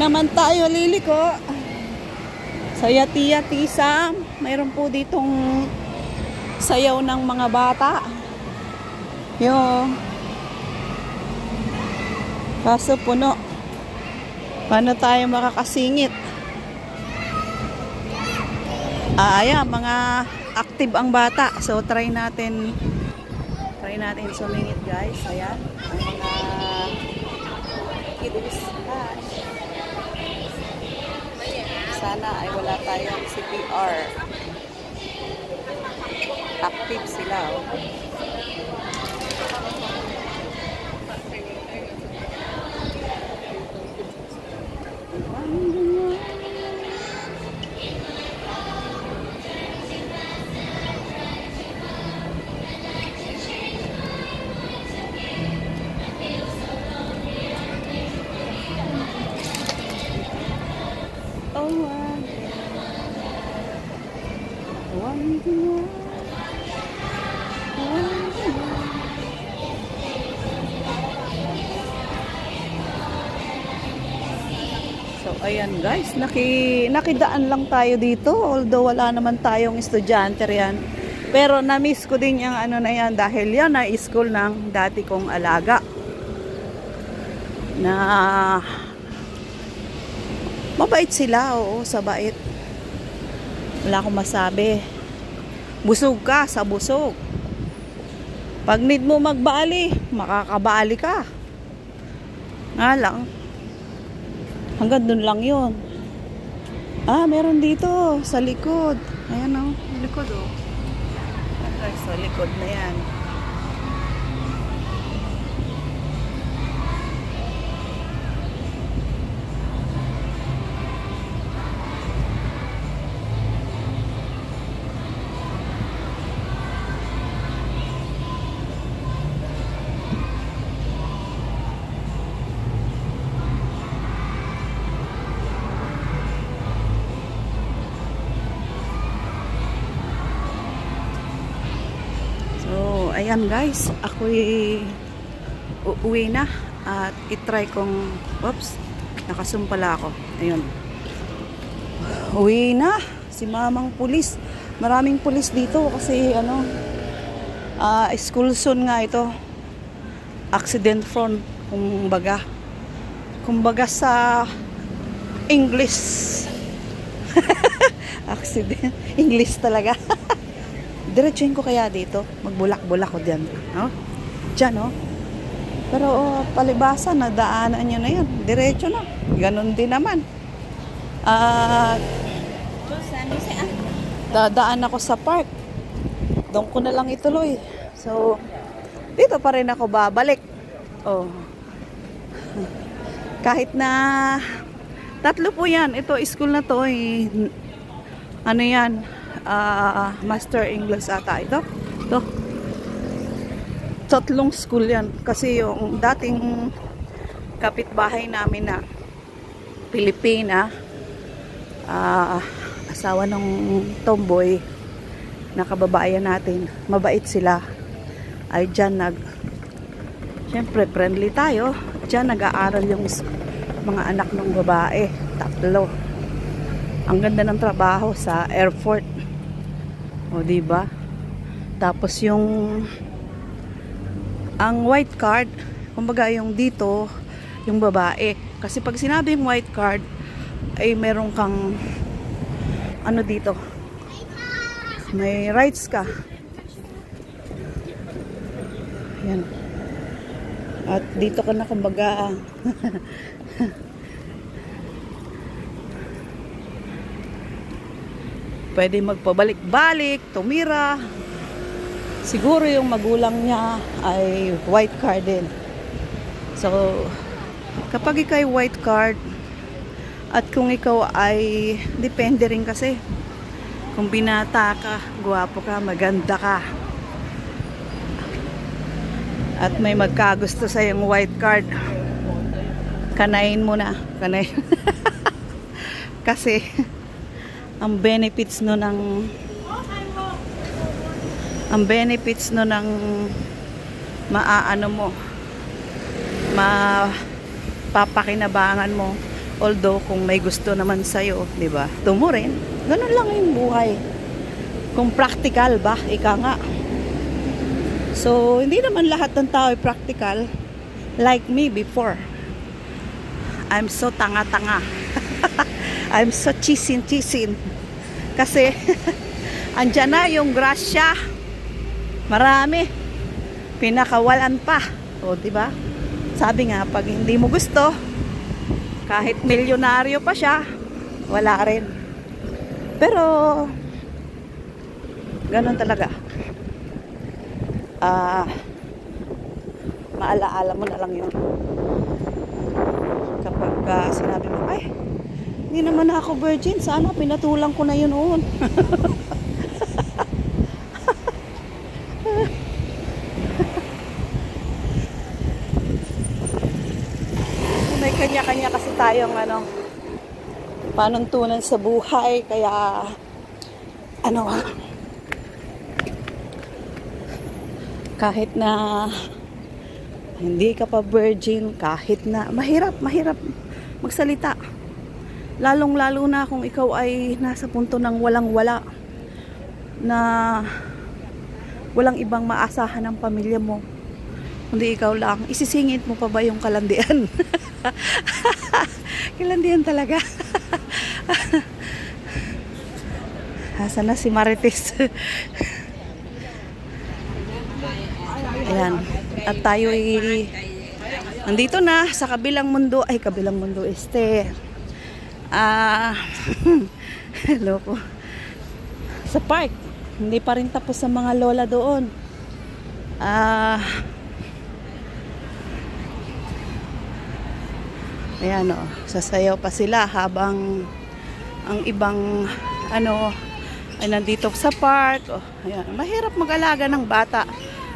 naman tayo liliko sa Yati-Yati Sam. Mayroon po ditong sayaw ng mga bata. Yung kaso puno. Paano tayo makakasingit? Ayan, mga active ang bata. So try natin sumingit, guys. Ayan, ang mga kiddies. Sana ay wala tayong CPR. Active sila, oh. So ayan guys, nakidaan lang tayo dito, although wala naman tayong estudyante riyan. Pero na-miss ko din yung ano na yan dahil yan ay school ng dati kong alaga. Na mabait sila, oo, sa bait. Wala akong masabi. Busog ka sa busog. Pag need mo magbali, makakabali ka. Nga lang. Hanggang dun lang yun. Meron dito sa likod. Ayan o, likod o. Sa likod na yan. Ayan guys, ako'y uuwi na at itry kong, oops, nakasum pala ako. Ayun. Uwi na si mamang pulis. Maraming pulis dito kasi ano, school zone nga ito. Accident prone, kumbaga sa English. Accident, English talaga. Diretsuhin ko kaya dito. Magbulak-bulak ko dyan. No? Dyan, no? Pero palibasa, nadaanan nyo na yan. Diretso na. Ganon din naman. Dadaan ako sa park. Doon ko na lang ituloy. So, dito pa rin ako babalik. Oh. Kahit na tatlo po yan. Ito, school na to. Ano yan? Master English ata ito. Tatlong school yan kasi yung dating kapitbahay namin na Pilipina, asawa ng tomboy na kababayan natin, mabait sila, ay dyan syempre friendly tayo, dyan nag-aaral yung mga anak ng babae, tatlo. Ang ganda ng trabaho sa airport. O, diba? Tapos ang white card, kumbaga yung dito, yung babae. Kasi pag sinabing white card, ay meron kang, ano dito, may rights ka. Yan. At dito ka na, kumbaga, pwede magpabalik-balik, tumira. Siguro yung magulang niya ay white card din. So, kapag ikaw ay white card, at kung ikaw ay, depende rin kasi. Kung binata ka, gwapo ka, maganda ka. At may magkagusto sa yung white card, kanain mo na. Kanain. Kasi, ang benefits no ng maaano mo, mapapakinabangan mo Although kung may gusto naman sa'yo, di ba? Tumurin. Ganun lang yung buhay. Kung practical ba, ika nga. So, hindi naman lahat ng tao ay practical. Like me before. I'm so tanga-tanga. I'm so chisin-chisin. Kasi, andyan na yung grasya. Marami. Pinakawalan pa. O, diba? Sabi nga, pag hindi mo gusto, kahit milyonaryo pa siya, wala rin. Pero, ganun talaga. Maalaala mo na lang yun. Kapag sinabi mo, ay, hindi naman ako virgin. Sana pinatulang ko na yun noon. May kanya-kanya kasi tayong panuntunan sa buhay. Kaya, kahit na hindi ka pa virgin, kahit na mahirap magsalita. Lalong-lalo na kung ikaw ay nasa punto ng walang-wala, na walang ibang maasahan ng pamilya mo, kundi ikaw lang. Isisingit mo pa ba yung kalandian? Kalandian talaga. Asan na si Marites? Ayan. At tayo nandito na sa kabilang mundo. Ay, kabilang mundo. Hello po. Sa park. Hindi pa rin tapos sa mga lola doon. Ayan o. Sasayaw pa sila habang ang ibang ay nandito sa park. Oh, ayan. Mahirap mag-alaga ng bata.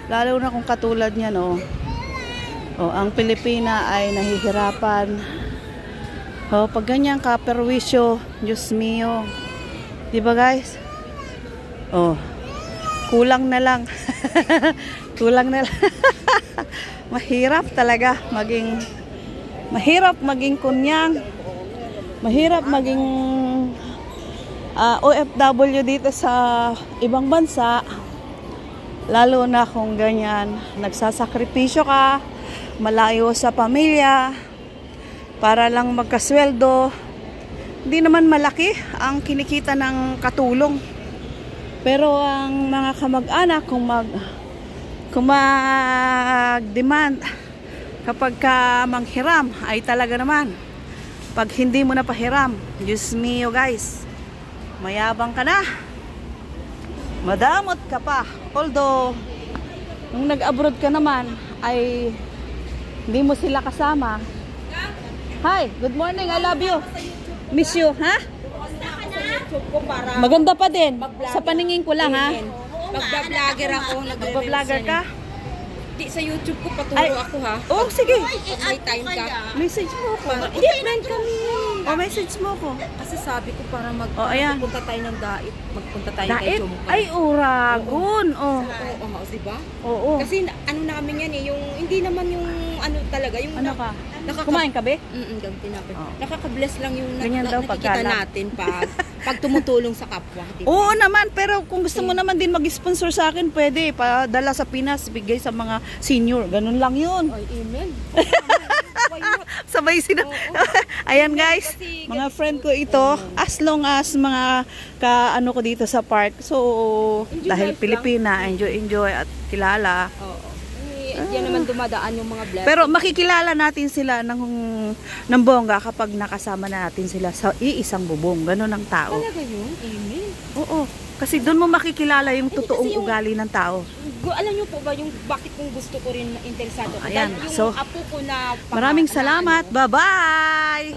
Lalo na kung katulad niya, no. Oh, ang Pilipina ay nahihirapan. Oh, pag ganyan ka, perwisyo, Diyos mio. 'Di ba, guys? Oh. Kulang na lang. Kulang na lang. Mahirap maging kunyang. Mahirap maging OFW dito sa ibang bansa. Lalo na kung ganyan, nagsasakripisyo ka, malayo sa pamilya, para lang magkasweldo. Hindi naman malaki ang kinikita ng katulong. Pero ang mga kamag-anak, kung mag-demand, kapag ka manghiram, ay talaga naman. Pag hindi mo na pahiram, Diyos mio guys, mayabang ka na. Madamot ka pa. Although, nung nag-abroad ka naman, ay hindi mo sila kasama. Hi, good morning, I love you. Miss you, ha? Maganda pa din. Sa paningin ko lang, ha? Magbablogger ako. Magbablogger ka? Di sa YouTube ko paturo ako, ha? Oh, sige. May time ka. Message mo ko. Hindi, friend kami. Oh, message mo ko. Kasi sabi ko para magpunta tayo ng dait. Magpunta tayo kay Dait? Jompa. Ay, uragon. Oh. Oo, diba? Oo. Kasi namin yan eh, yung hindi naman yung talaga, yung Ano ka? Kumain ka, be? Ganti na. Oh. Nakaka-bless lang yung Ganyan daw nakikita natin pag tumutulong sa kapwa. Diba? Oo naman, pero kung gusto mo naman din mag-sponsor sa akin, pwede. Padala sa Pinas, bigay sa mga senior. Ganun lang yun. Ay, amen. Sabay sila. Ayan guys, mga friend ko ito. As long as mga ka-ano ko dito sa park. So, dahil Pilipina, enjoy at kilala. Oo. Diyan naman dumadaan yung mga blessings. Pero makikilala natin sila ng bongga kapag nakasama natin sila sa iisang bubong. Ganun ang tao. Talaga yun? Amen. Oo. Kasi doon mo makikilala yung totoong ugali ng tao. Alam niyo po ba yung bakit kung gusto ko rin interesado ko? Ayan. Yung So, apo ko na maraming salamat. Bye-bye!